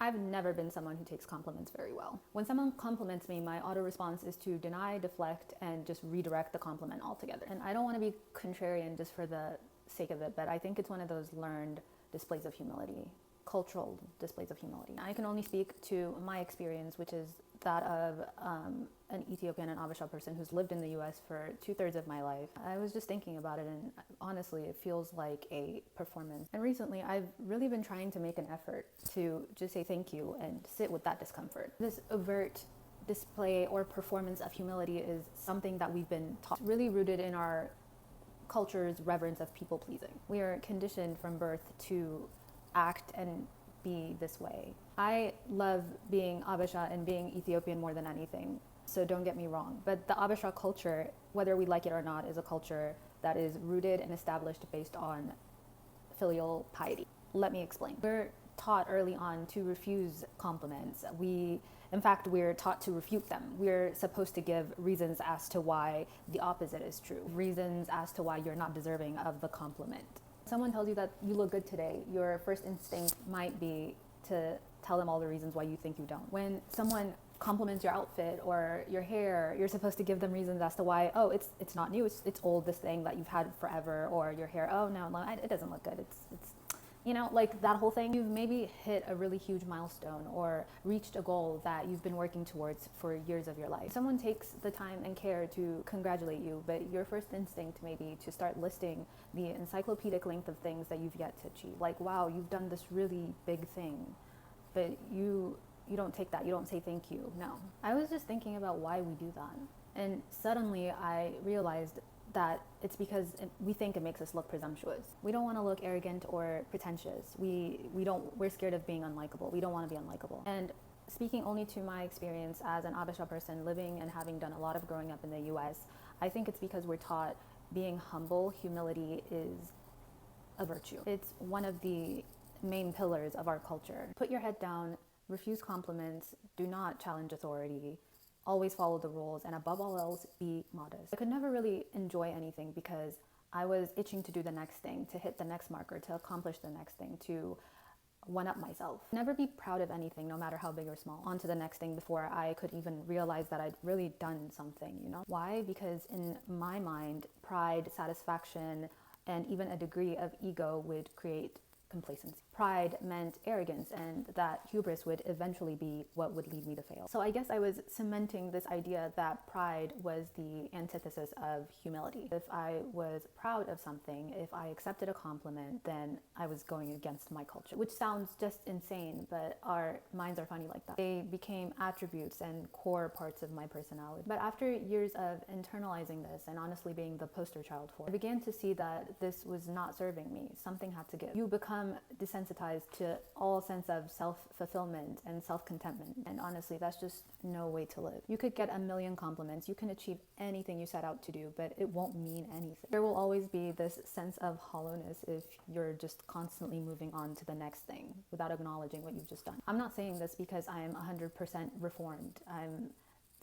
I've never been someone who takes compliments very well. When someone compliments me, my auto response is to deny, deflect, and just redirect the compliment altogether. And I don't want to be contrarian just for the sake of it, but I think it's one of those learned displays of humility, cultural displays of humility. I can only speak to my experience, which is that of an Ethiopian and Habesha person who's lived in the US for 2/3 of my life. I was just thinking about it, and honestly, it feels like a performance. And recently, I've really been trying to make an effort to just say thank you and sit with that discomfort. This overt display or performance of humility is something that we've been taught, really rooted in our culture's reverence of people pleasing. We are conditioned from birth to act and be this way. I love being Habesha and being Ethiopian more than anything, so don't get me wrong. But the Habesha culture, whether we like it or not, is a culture that is rooted and established based on filial piety. Let me explain. We're taught early on to refuse compliments. In fact, we're taught to refute them. We're supposed to give reasons as to why the opposite is true, reasons as to why you're not deserving of the compliment. Someone tells you that you look good today, your first instinct might be to tell them all the reasons why you think you don't. When someone compliments your outfit or your hair, you're supposed to give them reasons as to why, oh, it's not new, it's old, this thing that you've had forever, or your hair, oh no, it doesn't look good, it's like that whole thing. You've maybe hit a really huge milestone or reached a goal that you've been working towards for years of your life. Someone takes the time and care to congratulate you, but your first instinct may be to start listing the encyclopedic length of things that you've yet to achieve. Like, wow, you've done this really big thing, but you don't take that, you don't say thank you. No. I was just thinking about why we do that. And suddenly I realized that it's because we think it makes us look presumptuous. We don't want to look arrogant or pretentious. We're scared of being unlikable. We don't want to be unlikable. And speaking only to my experience as an Habesha person living and having done a lot of growing up in the US, I think it's because we're taught being humble, humility is a virtue. It's one of the main pillars of our culture. Put your head down, refuse compliments, do not challenge authority, always follow the rules, and above all else, be modest. I could never really enjoy anything because I was itching to do the next thing, to hit the next marker, to accomplish the next thing, to one-up myself. Never be proud of anything, no matter how big or small. On to the next thing before I could even realize that I'd really done something, Why? Because in my mind, pride, satisfaction, and even a degree of ego would create complacency. Pride meant arrogance, and that hubris would eventually be what would lead me to fail. So I guess I was cementing this idea that pride was the antithesis of humility. If I was proud of something, if I accepted a compliment, then I was going against my culture, which sounds just insane, but our minds are funny like that. They became attributes and core parts of my personality. But after years of internalizing this and honestly being the poster child for it, I began to see that this was not serving me. Something had to give. You become desensitized to all sense of self-fulfillment and self-contentment, and honestly, that's just no way to live. You could get a million compliments, you can achieve anything you set out to do, but it won't mean anything. There will always be this sense of hollowness if you're just constantly moving on to the next thing without acknowledging what you've just done. I'm not saying this because I'm 100% reformed. I'm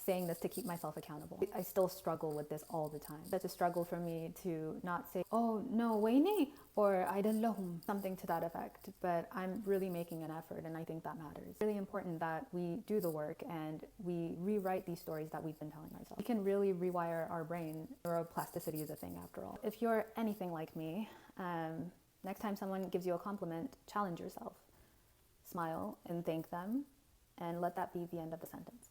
saying this to keep myself accountable. I still struggle with this all the time. That's a struggle for me to not say, oh no, Wayne, or Idalom, something to that effect. But I'm really making an effort, and I think that matters. It's really important that we do the work and we rewrite these stories that we've been telling ourselves. We can really rewire our brain. Neuroplasticity is a thing after all. If you're anything like me, next time someone gives you a compliment, challenge yourself. Smile and thank them, and let that be the end of the sentence.